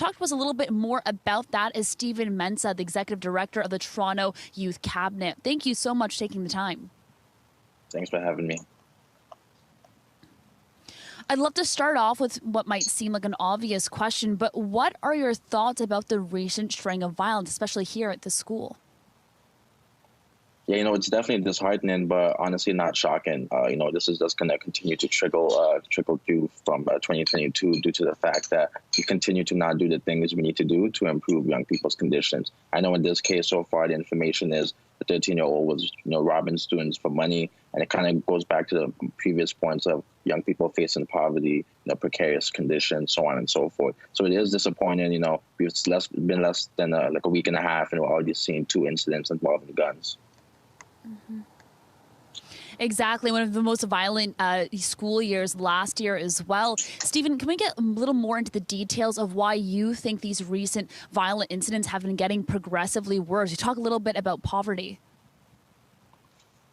talk to us a little bit more about that is Stephen Mensah, the Executive Director of the Toronto Youth Cabinet. Thank you so much for taking the time. Thanks for having me. I'd love to start off with what might seem like an obvious question, but what are your thoughts about the recent string of violence, especially here at the school? Yeah, it's definitely disheartening, but honestly not shocking. This is just going to continue to trickle through from 2022 due to the fact that we continue to not do the things we need to do to improve young people's conditions. I know in this case so far the information is the 13-year-old was robbing students for money, and it kind of goes back to the previous points of young people facing poverty, precarious conditions, so on and so forth. So it is disappointing. We've been less than like a week and a half, and we've already seen 2 incidents involving guns. Mm-hmm. Exactly. One of the most violent school years last year as well. Stephen, can we get a little more into the details of why you think these recent violent incidents have been getting progressively worse? You talk a little bit about poverty.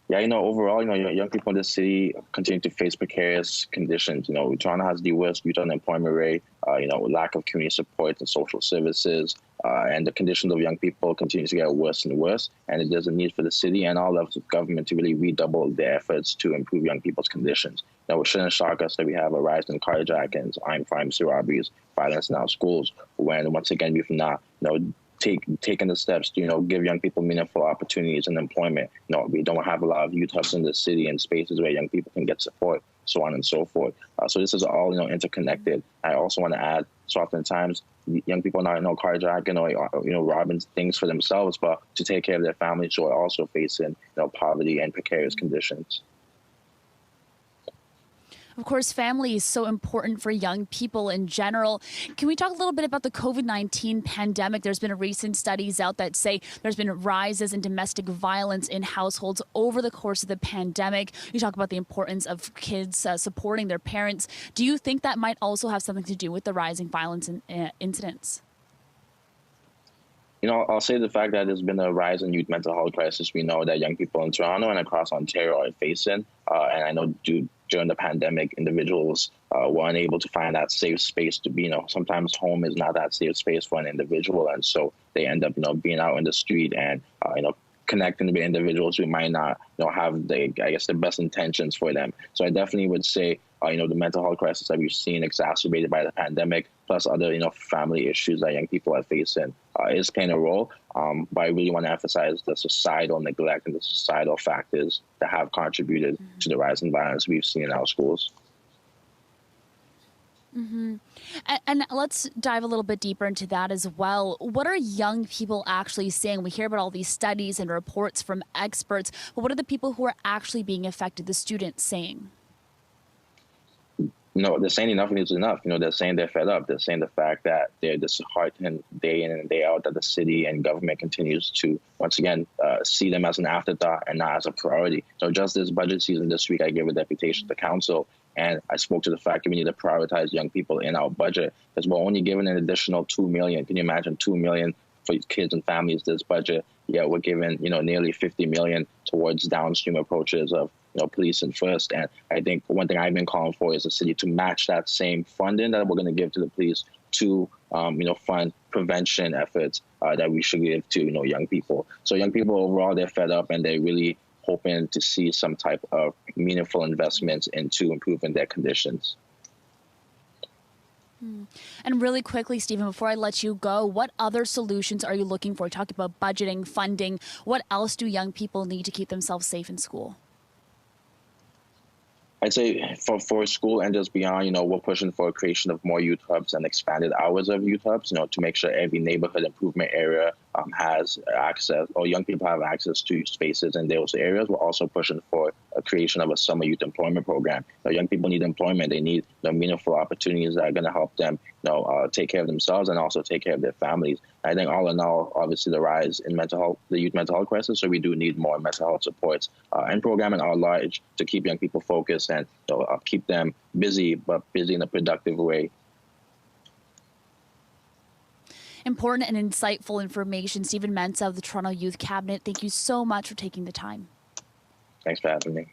Yeah, overall, young people in the city continue to face precarious conditions. Toronto has the worst youth unemployment rate, lack of community support and social services, and the conditions of young people continue to get worse and worse. And there's a need for the city and all levels of government to really redouble their efforts to improve young people's conditions. It shouldn't shock us that we have a rise in carjackings, armed crimes, robberies, violence in our schools, when once again we've not, taking the steps to, give young people meaningful opportunities and employment. We don't have a lot of youth hubs in the city and spaces where young people can get support, so on and so forth. So this is all, interconnected. I also want to add, so oftentimes young people are not, carjacking or, robbing things for themselves, but to take care of their families who are also facing, poverty and precarious conditions. Of course, family is so important for young people in general. Can we talk a little bit about the COVID-19 pandemic? There's been recent studies out that say there's been rises in domestic violence in households over the course of the pandemic. You talk about the importance of kids supporting their parents. Do you think that might also have something to do with the rising violence incidents? I'll say the fact that there's been a rise in youth mental health crisis. We know that young people in Toronto and across Ontario are facing, and I know during the pandemic, individuals were unable to find that safe space to be. Sometimes home is not that safe space for an individual, and so they end up, being out in the street and, connecting with individuals who might not, have the best intentions for them. So I definitely would say, the mental health crisis that we've seen exacerbated by the pandemic, plus other, family issues that young people are facing, is playing a role. But I really want to emphasize the societal neglect and the societal factors that have contributed to the rise in violence we've seen in our schools. Mm-hmm. And let's dive a little bit deeper into that as well. What are young people actually saying? We hear about all these studies and reports from experts, but what are the people who are actually being affected, the students, saying? They're saying enough is enough. They're saying they're fed up. They're saying the fact that they're disheartened day in and day out that the city and government continues to, once again, see them as an afterthought and not as a priority. So just this budget season this week, I gave a deputation to council, and I spoke to the fact that we need to prioritize young people in our budget because we're only giving an additional $2 million. Can you imagine $2 million for kids and families this budget? Yeah, we're giving, nearly $50 million towards downstream approaches of, police and first. And I think one thing I've been calling for is the city to match that same funding that we're going to give to the police to, fund prevention efforts that we should give to, young people. So young people overall, they're fed up and they're really hoping to see some type of meaningful investments into improving their conditions. And really quickly, Stephen, before I let you go, what other solutions are you looking for? Talking about budgeting, funding. What else do young people need to keep themselves safe in school? I'd say for school and just beyond, we're pushing for a creation of more youth hubs and expanded hours of youth hubs, to make sure every neighborhood improvement area has access, or young people have access to spaces in those areas. We're also pushing for a creation of a summer youth employment program. Young people need employment. They need meaningful opportunities that are going to help them, take care of themselves and also take care of their families. I think all in all, obviously the rise in mental health, the youth mental health crisis, so we do need more mental health supports and programming at large to keep young people focused and keep them busy, but busy in a productive way. Important and insightful information. Stephen Mensah of the Toronto Youth Cabinet, thank you so much for taking the time. Thanks for having me.